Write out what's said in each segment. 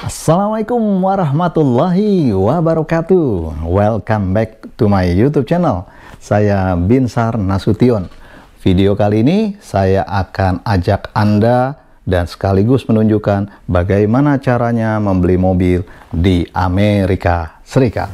Assalamualaikum warahmatullahi wabarakatuh. Welcome back to my YouTube channel. Saya Binsar Nasution. Video kali ini saya akan ajak Anda dan sekaligus menunjukkan bagaimana caranya membeli mobil di Amerika Serikat.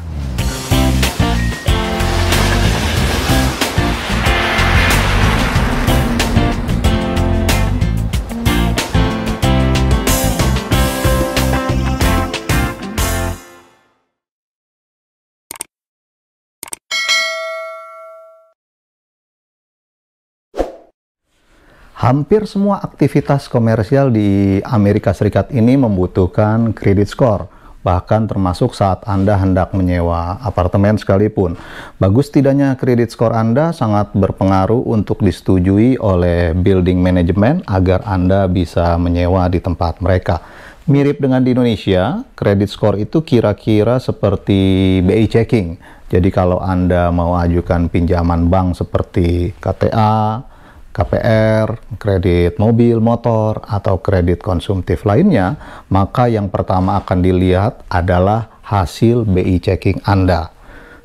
Hampir semua aktivitas komersial di Amerika Serikat ini membutuhkan kredit skor, bahkan termasuk saat Anda hendak menyewa apartemen sekalipun. Bagus tidaknya kredit skor Anda sangat berpengaruh untuk disetujui oleh building management agar Anda bisa menyewa di tempat mereka. Mirip dengan di Indonesia, kredit skor itu kira-kira seperti BI checking. Jadi kalau Anda mau ajukan pinjaman bank seperti KTA, KPR, kredit mobil, motor, atau kredit konsumtif lainnya, maka yang pertama akan dilihat adalah hasil BI checking Anda.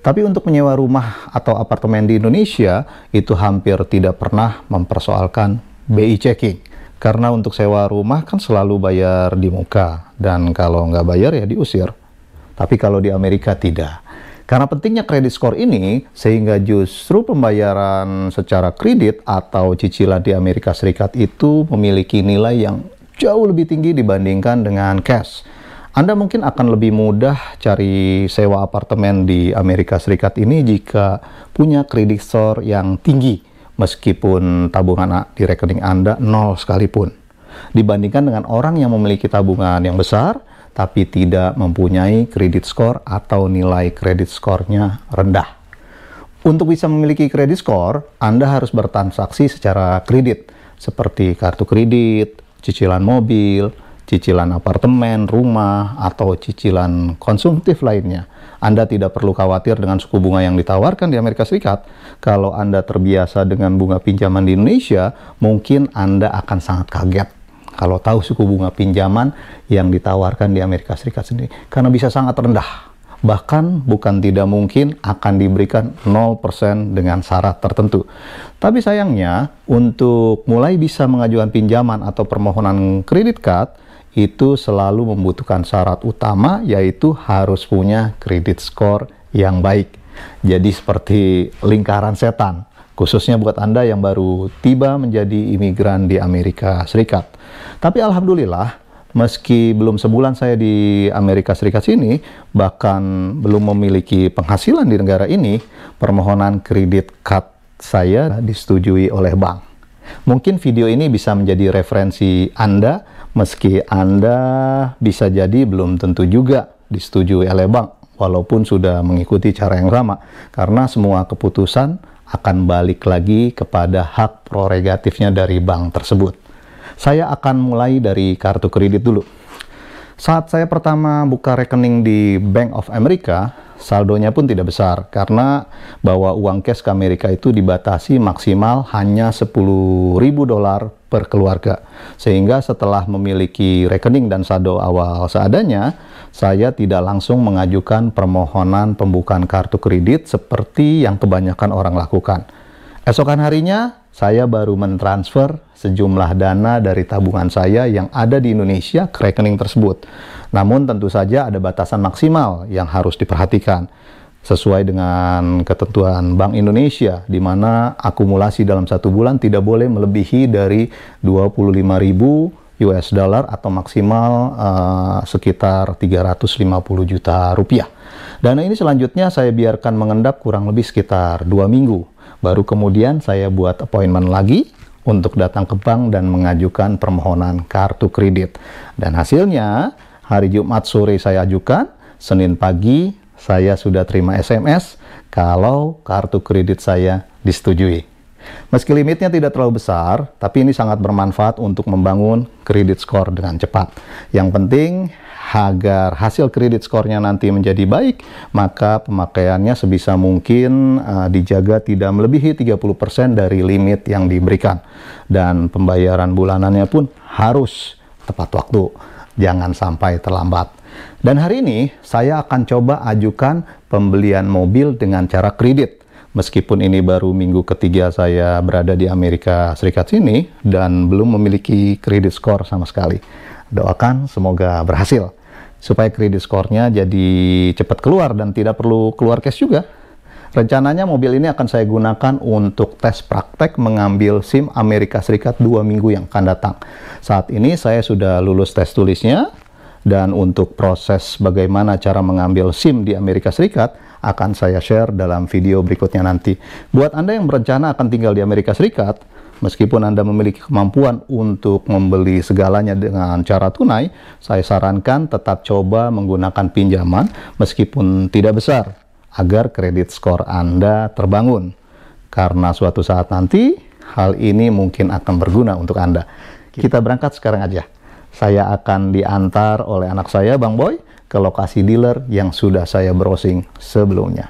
Tapi untuk menyewa rumah atau apartemen di Indonesia, itu hampir tidak pernah mempersoalkan BI checking. Karena untuk sewa rumah kan selalu bayar di muka, dan kalau nggak bayar ya diusir. Tapi kalau di Amerika tidak. Karena pentingnya kredit skor ini, sehingga justru pembayaran secara kredit atau cicilan di Amerika Serikat itu memiliki nilai yang jauh lebih tinggi dibandingkan dengan cash. Anda mungkin akan lebih mudah cari sewa apartemen di Amerika Serikat ini jika punya kredit skor yang tinggi, meskipun tabungan di rekening Anda nol sekalipun. Dibandingkan dengan orang yang memiliki tabungan yang besar, tapi tidak mempunyai kredit skor atau nilai kredit skornya rendah. Untuk bisa memiliki kredit skor, Anda harus bertransaksi secara kredit, seperti kartu kredit, cicilan mobil, cicilan apartemen, rumah, atau cicilan konsumtif lainnya. Anda tidak perlu khawatir dengan suku bunga yang ditawarkan di Amerika Serikat. Kalau Anda terbiasa dengan bunga pinjaman di Indonesia, mungkin Anda akan sangat kaget kalau tahu suku bunga pinjaman yang ditawarkan di Amerika Serikat sendiri, karena bisa sangat rendah. Bahkan bukan tidak mungkin akan diberikan 0% dengan syarat tertentu. Tapi sayangnya, untuk mulai bisa mengajukan pinjaman atau permohonan kredit card, itu selalu membutuhkan syarat utama, yaitu harus punya kredit skor yang baik. Jadi seperti lingkaran setan, khususnya buat Anda yang baru tiba menjadi imigran di Amerika Serikat. Tapi alhamdulillah, meski belum sebulan saya di Amerika Serikat sini, bahkan belum memiliki penghasilan di negara ini, permohonan kredit card saya disetujui oleh bank. Mungkin video ini bisa menjadi referensi Anda, meski Anda bisa jadi belum tentu juga disetujui oleh bank, walaupun sudah mengikuti cara yang sama, karena semua keputusan akan balik lagi kepada hak prerogatifnya dari bank tersebut. Saya akan mulai dari kartu kredit dulu. Saat saya pertama buka rekening di Bank of America, saldonya pun tidak besar, karena bawa uang cash ke Amerika itu dibatasi maksimal hanya $10.000 per keluarga. Sehingga setelah memiliki rekening dan saldo awal seadanya, saya tidak langsung mengajukan permohonan pembukaan kartu kredit seperti yang kebanyakan orang lakukan. Esokan harinya, saya baru mentransfer sejumlah dana dari tabungan saya yang ada di Indonesia ke rekening tersebut. Namun tentu saja ada batasan maksimal yang harus diperhatikan, sesuai dengan ketentuan Bank Indonesia, di mana akumulasi dalam satu bulan tidak boleh melebihi dari 25.000 US dollar atau maksimal sekitar 350 juta rupiah. Dana ini selanjutnya saya biarkan mengendap kurang lebih sekitar 2 minggu. Baru kemudian saya buat appointment lagi untuk datang ke bank dan mengajukan permohonan kartu kredit. Dan hasilnya, hari Jumat sore saya ajukan, Senin pagi saya sudah terima SMS kalau kartu kredit saya disetujui. Meski limitnya tidak terlalu besar, tapi ini sangat bermanfaat untuk membangun kredit skor dengan cepat. Yang penting, agar hasil kredit skornya nanti menjadi baik, maka pemakaiannya sebisa mungkin dijaga tidak melebihi 30% dari limit yang diberikan. Dan pembayaran bulanannya pun harus tepat waktu. jangan sampai terlambat. Dan hari ini saya akan coba ajukan pembelian mobil dengan cara kredit. Meskipun ini baru minggu ketiga saya berada di Amerika Serikat sini dan belum memiliki kredit skor sama sekali. Doakan semoga berhasil supaya kredit skornya jadi cepat keluar dan tidak perlu keluar cash juga. Rencananya mobil ini akan saya gunakan untuk tes praktek mengambil SIM Amerika Serikat 2 minggu yang akan datang. Saat ini saya sudah lulus tes tulisnya, dan untuk proses bagaimana cara mengambil SIM di Amerika Serikat akan saya share dalam video berikutnya nanti. Buat Anda yang berencana akan tinggal di Amerika Serikat, meskipun Anda memiliki kemampuan untuk membeli segalanya dengan cara tunai, saya sarankan tetap coba menggunakan pinjaman meskipun tidak besar, agar kredit skor Anda terbangun. Karena suatu saat nanti, hal ini mungkin akan berguna untuk Anda. Kita berangkat sekarang aja. Saya akan diantar oleh anak saya, Bang Boy, ke lokasi dealer yang sudah saya browsing sebelumnya.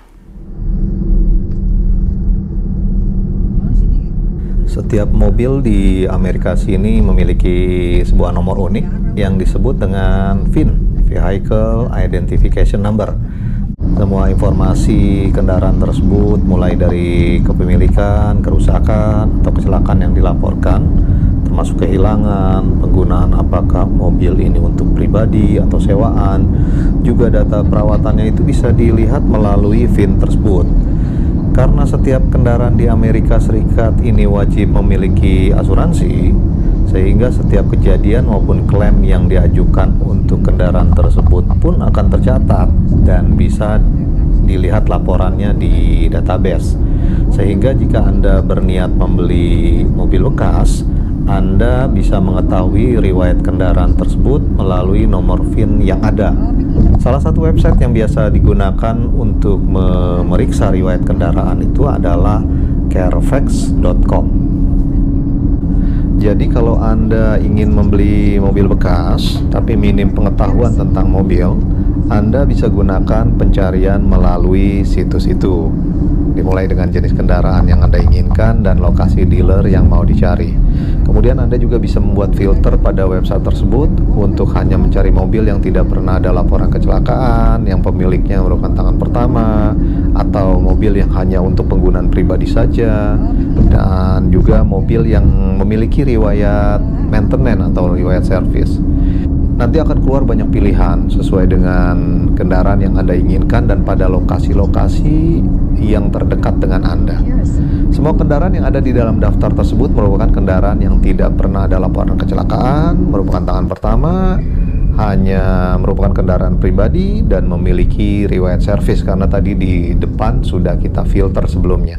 Setiap mobil di Amerika sini memiliki sebuah nomor unik yang disebut dengan VIN, Vehicle Identification Number. Semua informasi kendaraan tersebut, mulai dari kepemilikan, kerusakan, atau kecelakaan yang dilaporkan, termasuk kehilangan, penggunaan apakah mobil ini untuk pribadi atau sewaan, juga data perawatannya itu bisa dilihat melalui VIN tersebut. Karena setiap kendaraan di Amerika Serikat ini wajib memiliki asuransi, sehingga setiap kejadian maupun klaim yang diajukan untuk kendaraan tersebut pun akan tercatat dan bisa dilihat laporannya di database. Sehingga jika Anda berniat membeli mobil bekas, Anda bisa mengetahui riwayat kendaraan tersebut melalui nomor VIN yang ada. Salah satu website yang biasa digunakan untuk memeriksa riwayat kendaraan itu adalah Carfax.com. Jadi kalau Anda ingin membeli mobil bekas tapi minim pengetahuan tentang mobil, Anda bisa gunakan pencarian melalui situs itu. Dimulai dengan jenis kendaraan yang Anda inginkan dan lokasi dealer yang mau dicari. Kemudian Anda juga bisa membuat filter pada website tersebut untuk hanya mencari mobil yang tidak pernah ada laporan kecelakaan, yang pemiliknya merupakan tangan pertama, atau mobil yang hanya untuk penggunaan pribadi saja, dan juga mobil yang memiliki riwayat maintenance atau riwayat servis. Nanti akan keluar banyak pilihan sesuai dengan kendaraan yang Anda inginkan dan pada lokasi-lokasi yang terdekat dengan Anda. Semua kendaraan yang ada di dalam daftar tersebut merupakan kendaraan yang tidak pernah ada laporan kecelakaan, merupakan tangan pertama, hanya merupakan kendaraan pribadi dan memiliki riwayat servis karena tadi di depan sudah kita filter sebelumnya.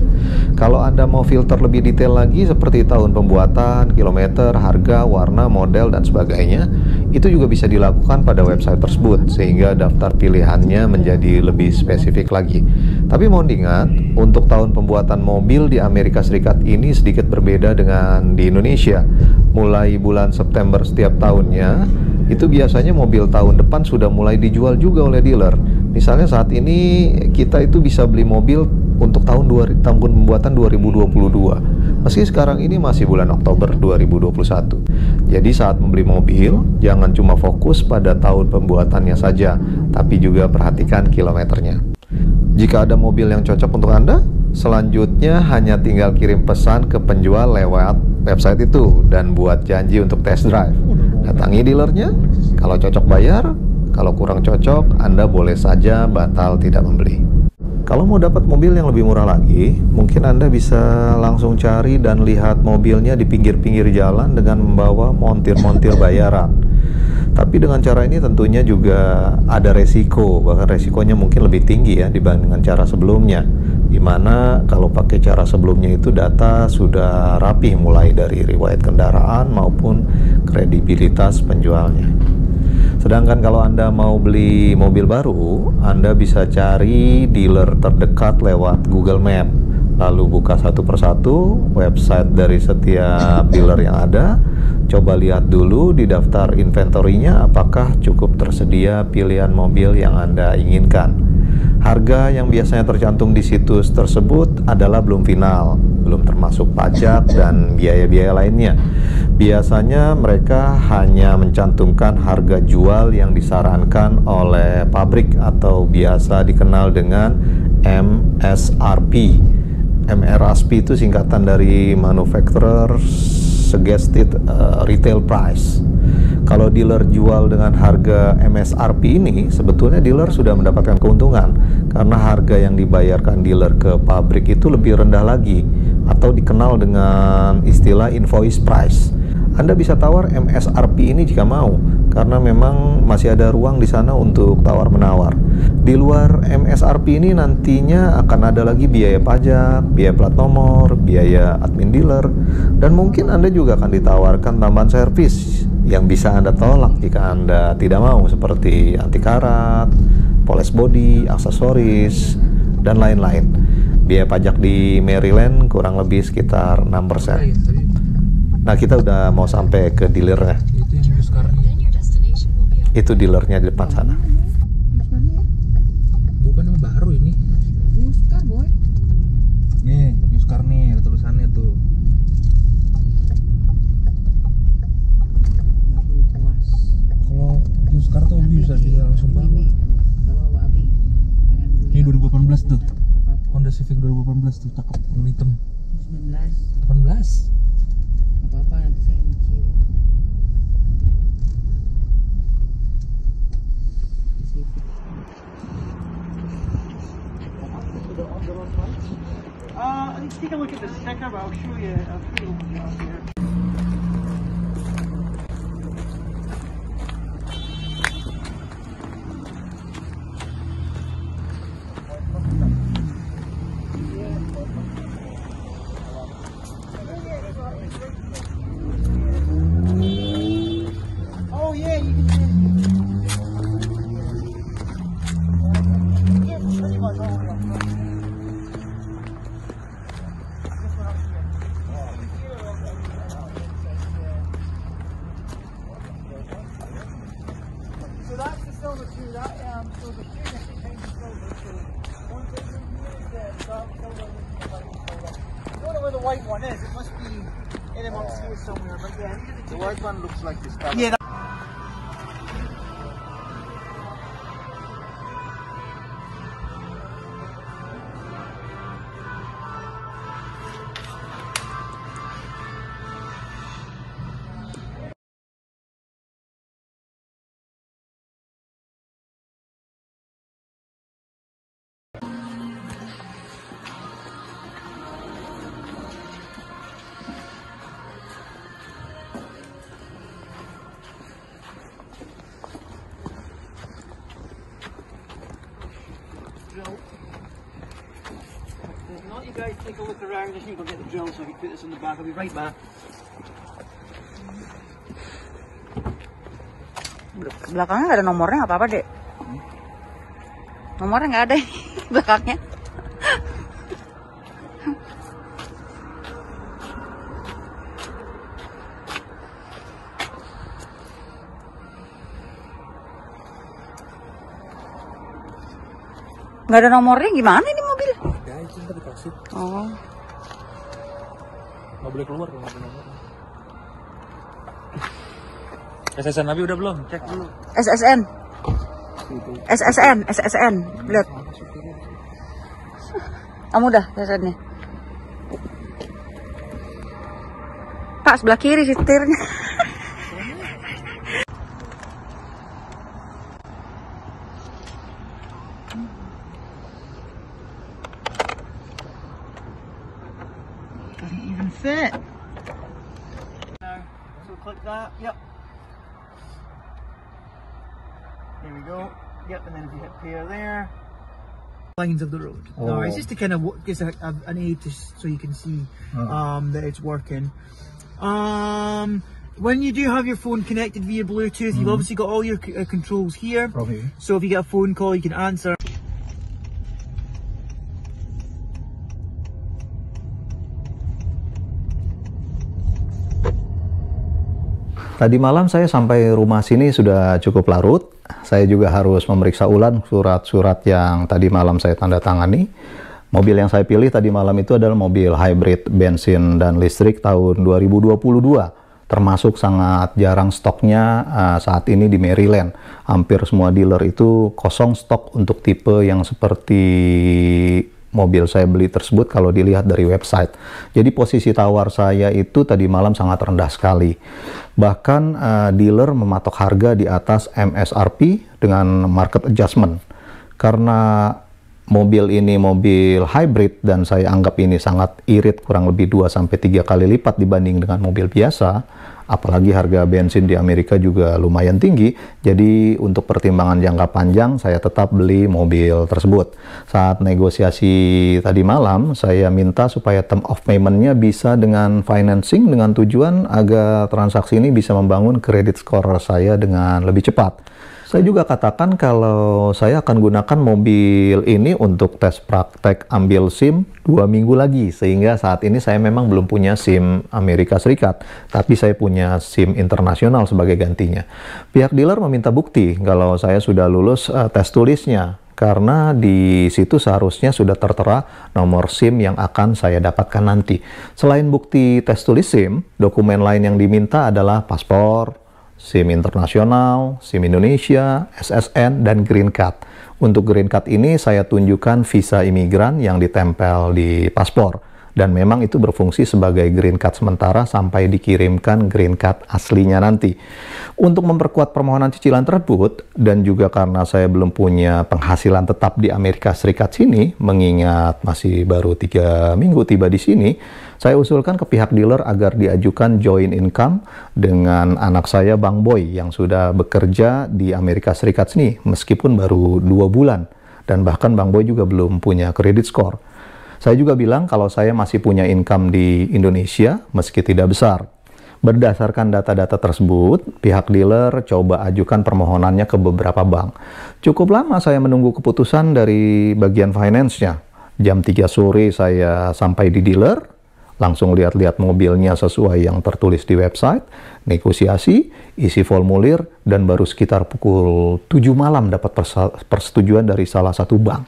Kalau Anda mau filter lebih detail lagi seperti tahun pembuatan, kilometer, harga, warna, model, dan sebagainya, itu juga bisa dilakukan pada website tersebut sehingga daftar pilihannya menjadi lebih spesifik lagi. Tapi mohon diingat, untuk tahun pembuatan mobil di Amerika Serikat ini sedikit berbeda dengan di Indonesia. Mulai bulan September setiap tahunnya, itu biasanya mobil tahun depan sudah mulai dijual juga oleh dealer. Misalnya saat ini kita itu bisa beli mobil untuk tahun pembuatan 2022. Meski sekarang ini masih bulan Oktober 2021. Jadi saat membeli mobil, jangan cuma fokus pada tahun pembuatannya saja, tapi juga perhatikan kilometernya. Jika ada mobil yang cocok untuk Anda, selanjutnya hanya tinggal kirim pesan ke penjual lewat website itu dan buat janji untuk test drive. Datangi dealernya, kalau cocok bayar, kalau kurang cocok, Anda boleh saja batal tidak membeli. Kalau mau dapat mobil yang lebih murah lagi, mungkin Anda bisa langsung cari dan lihat mobilnya di pinggir-pinggir jalan dengan membawa montir-montir bayaran. Tapi dengan cara ini tentunya juga ada resiko, bahkan resikonya mungkin lebih tinggi ya dibanding dengan cara sebelumnya. Dimana kalau pakai cara sebelumnya itu data sudah rapih mulai dari riwayat kendaraan maupun kredibilitas penjualnya. Sedangkan kalau Anda mau beli mobil baru, Anda bisa cari dealer terdekat lewat Google Map. Lalu buka satu persatu website dari setiap dealer yang ada. Coba lihat dulu di daftar inventory-nya apakah cukup tersedia pilihan mobil yang Anda inginkan. Harga yang biasanya tercantum di situs tersebut adalah belum final, belum termasuk pajak dan biaya-biaya lainnya. Biasanya mereka hanya mencantumkan harga jual yang disarankan oleh pabrik atau biasa dikenal dengan MSRP. MSRP itu singkatan dari Manufacturer Suggested Retail Price. Kalau dealer jual dengan harga MSRP ini, sebetulnya dealer sudah mendapatkan keuntungan karena harga yang dibayarkan dealer ke pabrik itu lebih rendah lagi, atau dikenal dengan istilah invoice price. Anda bisa tawar MSRP ini jika mau, karena memang masih ada ruang di sana untuk tawar-menawar. Di luar MSRP ini nantinya akan ada lagi biaya pajak, biaya plat nomor, biaya admin dealer, dan mungkin Anda juga akan ditawarkan tambahan servis yang bisa Anda tolak jika Anda tidak mau, seperti anti karat, poles body, aksesoris, dan lain-lain. Biaya pajak di Maryland kurang lebih sekitar 6%. Nah, kita udah mau sampai ke dealernya. Itu yang sekarang. Itu dealernya di depan sana. Bukan yang baru ini. Yuskar boy. Nih, Yuskar nih, ada tulisannya tuh. Baru puas. Kalau Yuskar tuh bisa langsung bawa. Kalau Abi pengen beli Ini 2018 tuh. apa-apa Honda Civic 2018 tuh, cakep, warna hitam. 19 18. apa-apa nanti saya nyicil. Take a look at the sticker, but I'll show you what we have here. Oh yeah, you can do yeah, pretty much all the way up front. This one up here. So that's the silver too. That so the two different kinds of silver. So one thing here is the dark silver and the light silver. I don't know where the white one is. It must be in amongst here somewhere. But yeah, these are the two. The white one looks like this color. Yeah. Drill. If not, you guys take a look around. I just need to go get the drill so I can put this on the back. I'll be right back. Belakangnya nggak ada nomornya, nggak apa-apa dek. Nomornya nggak ada belakangnya. Nggak ada nomornya, gimana ini mobil? Ya, itu ntar dikasih. Oh, Nggak boleh keluar kalau nggak ada nomor. SSN Nabi udah belum? Cek dulu. SSN. SSN, lihat. Kamu udah SSN-nya? Pak, sebelah kiri setirnya. Doesn't even fit. Now, so click that. Yep. There we go. Yep, and then if you hit pair there. Lines of the road. No, it's just to kind of gives an aid to, so you can see that it's working. When you do have your phone connected via Bluetooth, you've obviously got all your controls here. Okay. So if you get a phone call, you can answer. Tadi malam saya sampai rumah sini sudah cukup larut. Saya juga harus memeriksa ulang surat-surat yang tadi malam saya tanda tangani. Mobil yang saya pilih tadi malam itu adalah mobil hybrid bensin dan listrik tahun 2022. Termasuk sangat jarang stoknya saat ini di Maryland. Hampir semua dealer itu kosong stok untuk tipe yang seperti mobil saya beli tersebut kalau dilihat dari website. Jadi posisi tawar saya itu tadi malam sangat rendah sekali. Bahkan dealer mematok harga di atas MSRP dengan market adjustment. Karena mobil ini mobil hybrid dan saya anggap ini sangat irit, kurang lebih 2-3 kali lipat dibanding dengan mobil biasa. Apalagi harga bensin di Amerika juga lumayan tinggi, jadi untuk pertimbangan jangka panjang saya tetap beli mobil tersebut. Saat negosiasi tadi malam, saya minta supaya term of payment-nya bisa dengan financing dengan tujuan agar transaksi ini bisa membangun credit score saya dengan lebih cepat. Saya juga katakan kalau saya akan gunakan mobil ini untuk tes praktek ambil SIM 2 minggu lagi, sehingga saat ini saya memang belum punya SIM Amerika Serikat, tapi saya punya SIM internasional sebagai gantinya. Pihak dealer meminta bukti kalau saya sudah lulus tes tulisnya, karena di situ seharusnya sudah tertera nomor SIM yang akan saya dapatkan nanti. Selain bukti tes tulis SIM, dokumen lain yang diminta adalah paspor, SIM internasional, SIM Indonesia, SSN, dan Green Card. Untuk Green Card ini saya tunjukkan visa imigran yang ditempel di paspor. Dan memang itu berfungsi sebagai Green Card sementara sampai dikirimkan Green Card aslinya nanti. Untuk memperkuat permohonan cicilan tersebut, dan juga karena saya belum punya penghasilan tetap di Amerika Serikat sini, mengingat masih baru 3 minggu tiba di sini, saya usulkan ke pihak dealer agar diajukan joint income dengan anak saya Bang Boy yang sudah bekerja di Amerika Serikat sini meskipun baru 2 bulan. Dan bahkan Bang Boy juga belum punya credit score. Saya juga bilang kalau saya masih punya income di Indonesia meski tidak besar. Berdasarkan data-data tersebut, pihak dealer coba ajukan permohonannya ke beberapa bank. Cukup lama saya menunggu keputusan dari bagian finance-nya. Jam 3 sore saya sampai di dealer, langsung lihat-lihat mobilnya sesuai yang tertulis di website, negosiasi, isi formulir, dan baru sekitar pukul 7 malam dapat persetujuan dari salah satu bank.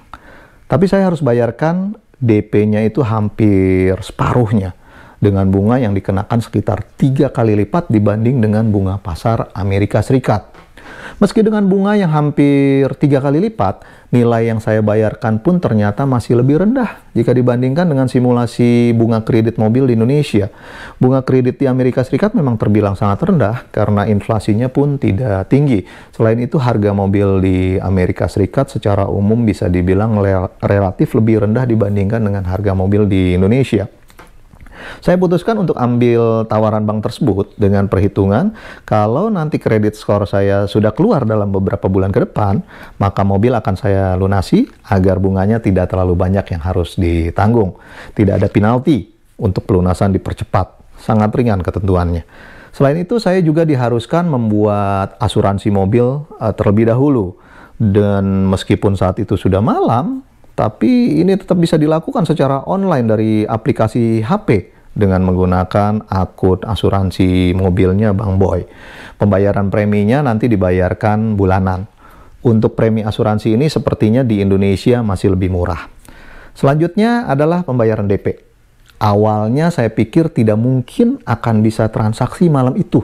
Tapi saya harus bayarkan DP-nya itu hampir separuhnya, dengan bunga yang dikenakan sekitar 3 kali lipat dibanding dengan bunga pasar Amerika Serikat. Meski dengan bunga yang hampir 3 kali lipat, nilai yang saya bayarkan pun ternyata masih lebih rendah jika dibandingkan dengan simulasi bunga kredit mobil di Indonesia. Bunga kredit di Amerika Serikat memang terbilang sangat rendah karena inflasinya pun tidak tinggi. Selain itu, harga mobil di Amerika Serikat secara umum bisa dibilang relatif lebih rendah dibandingkan dengan harga mobil di Indonesia. Saya putuskan untuk ambil tawaran bank tersebut dengan perhitungan kalau nanti kredit skor saya sudah keluar dalam beberapa bulan ke depan, maka mobil akan saya lunasi agar bunganya tidak terlalu banyak yang harus ditanggung. Tidak ada penalti untuk pelunasan dipercepat, sangat ringan ketentuannya. Selain itu, saya juga diharuskan membuat asuransi mobil terlebih dahulu. Dan meskipun saat itu sudah malam, tapi ini tetap bisa dilakukan secara online dari aplikasi HP dengan menggunakan akun asuransi mobilnya Bang Boy. Pembayaran preminya nanti dibayarkan bulanan. Untuk premi asuransi ini sepertinya di Indonesia masih lebih murah. Selanjutnya adalah pembayaran DP. Awalnya saya pikir tidak mungkin akan bisa transaksi malam itu,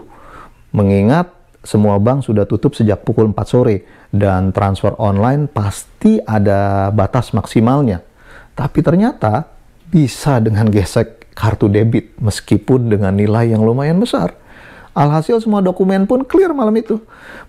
mengingat semua bank sudah tutup sejak pukul 4 sore dan transfer online pasti ada batas maksimalnya. Tapi ternyata bisa dengan gesek kartu debit meskipun dengan nilai yang lumayan besar. Alhasil semua dokumen pun clear malam itu.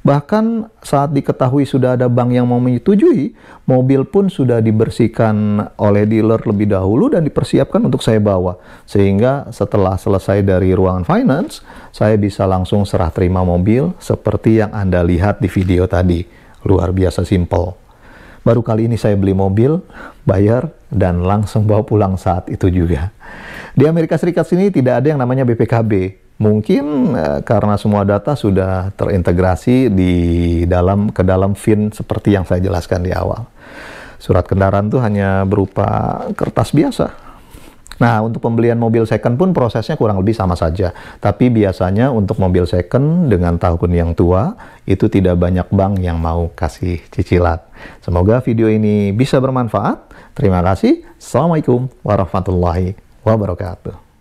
Bahkan saat diketahui sudah ada bank yang mau menyetujui, mobil pun sudah dibersihkan oleh dealer lebih dahulu dan dipersiapkan untuk saya bawa. Sehingga setelah selesai dari ruangan finance, saya bisa langsung serah terima mobil seperti yang Anda lihat di video tadi. Luar biasa simple. Baru kali ini saya beli mobil, bayar, dan langsung bawa pulang saat itu juga. Di Amerika Serikat sini tidak ada yang namanya BPKB. Mungkin karena semua data sudah terintegrasi ke dalam VIN seperti yang saya jelaskan di awal. Surat kendaraan itu hanya berupa kertas biasa. Nah, untuk pembelian mobil second pun prosesnya kurang lebih sama saja. Tapi biasanya untuk mobil second dengan tahun yang tua, itu tidak banyak bank yang mau kasih cicilan. Semoga video ini bisa bermanfaat. Terima kasih. Assalamualaikum warahmatullahi wabarakatuh.